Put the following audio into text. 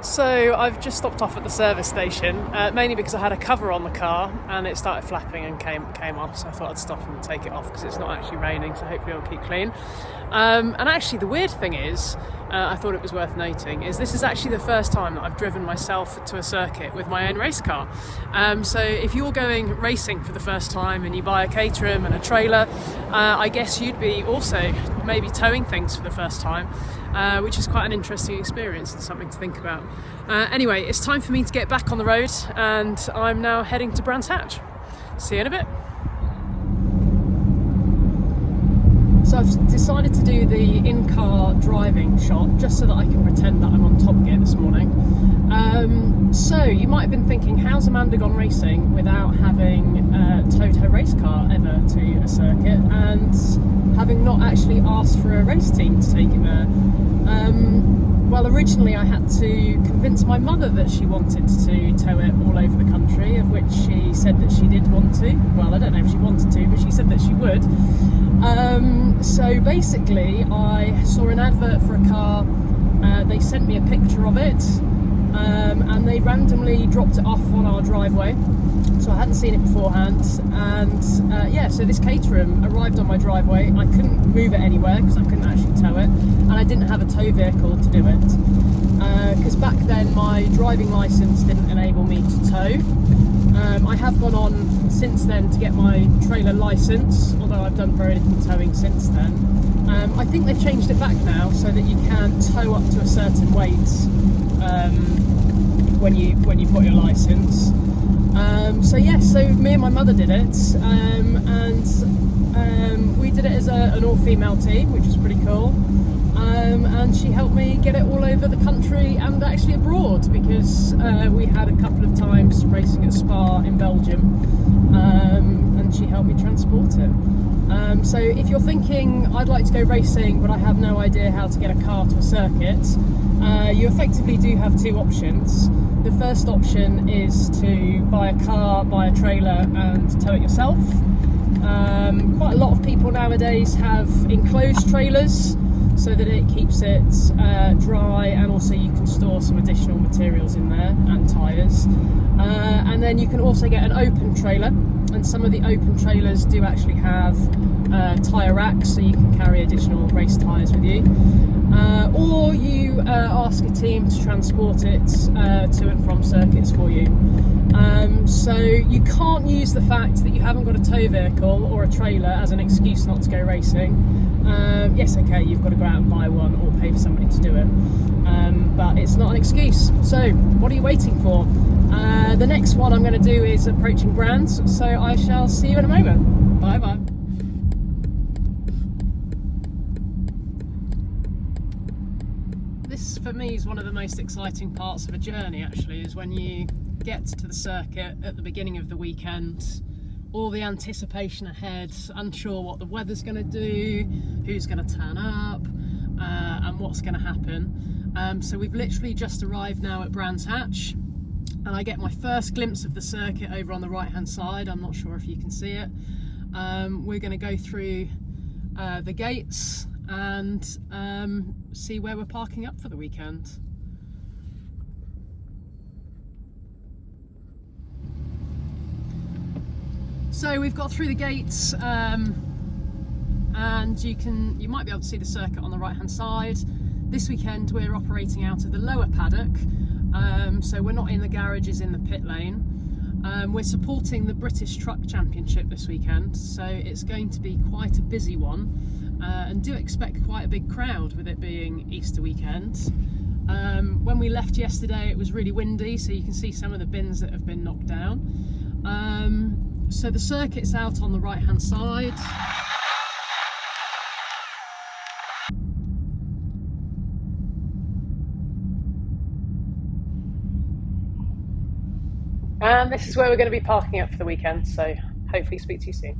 So I've just stopped off at the service station, mainly because I had a cover on the car and it started flapping and came off, so I thought I'd stop and take it off because it's not actually raining, so hopefully it'll keep clean. And actually the weird thing is, I thought it was worth noting, is this is actually the first time that I've driven myself to a circuit with my own race car. So if you're going racing for the first time and you buy a Caterham and a trailer, I guess you'd be also maybe towing things for the first time, which is quite an interesting experience and something to think about. Anyway, it's time for me to get back on the road and I'm now heading to Brands Hatch. See you in a bit. So I've decided to do the in-car driving shot just so that I can pretend that I'm on Top Gear this morning. So you might have been thinking, how's Amanda gone racing without having towed her race car ever to a circuit and having not actually asked for a race team to take it there? Well, originally I had to convince my mother that she wanted to tow it all over the country, of which she said that she did want to. Well, I don't know if she wanted to, but she said that she would. So basically I saw an advert for a car, they sent me a picture of it, and they randomly dropped it off on our driveway, so I hadn't seen it beforehand, and so this Caterham arrived on my driveway. I couldn't move it anywhere because I couldn't actually tow it, and I didn't have a tow vehicle to do it, because back then my driving licence didn't enable me to tow. I have gone on since then to get my trailer licence, although I've done very little towing since then. I think they've changed it back now so that you can tow up to a certain weight when you've got your licence. So me and my mother did it, and we did it as an all-female team, which was pretty cool. And she helped me get it all over the country and actually abroad, because we had a couple of times racing at Spa in Belgium, and she helped me transport it. So if you're thinking, I'd like to go racing but I have no idea how to get a car to a circuit, you effectively do have two options. The first option is to buy a car, buy a trailer and tow it yourself. Quite a lot of people nowadays have enclosed trailers so that it keeps it dry, and also you can store some additional materials in there and tyres. And then you can also get an open trailer, and some of the open trailers do actually have tyre racks, so you can carry additional race tyres with you. Or you ask a team to transport it to and from circuits for you. So you can't use the fact that you haven't got a tow vehicle or a trailer as an excuse not to go racing. Yes, okay, you've got to go out and buy one or pay for somebody to do it, but it's not an excuse. So what are you waiting for? The next one I'm going to do is approaching Brands, so I shall see you in a moment. Bye bye. This for me is one of the most exciting parts of a journey, actually, is when you get to the circuit at the beginning of the weekend. All the anticipation ahead, unsure what the weather's going to do, who's going to turn up, and what's going to happen. So we've literally just arrived now at Brands Hatch, and I get my first glimpse of the circuit over on the right hand side. I'm not sure if you can see it. We're going to go through the gates and see where we're parking up for the weekend. So we've got through the gates, and you might be able to see the circuit on the right hand side. This weekend we're operating out of the lower paddock, so we're not in the garages in the pit lane. We're supporting the British Truck Championship this weekend, so it's going to be quite a busy one, and do expect quite a big crowd with it being Easter weekend. When we left yesterday it was really windy, so you can see some of the bins that have been knocked down. So the circuit's out on the right hand side. And this is where we're going to be parking up for the weekend, so hopefully speak to you soon.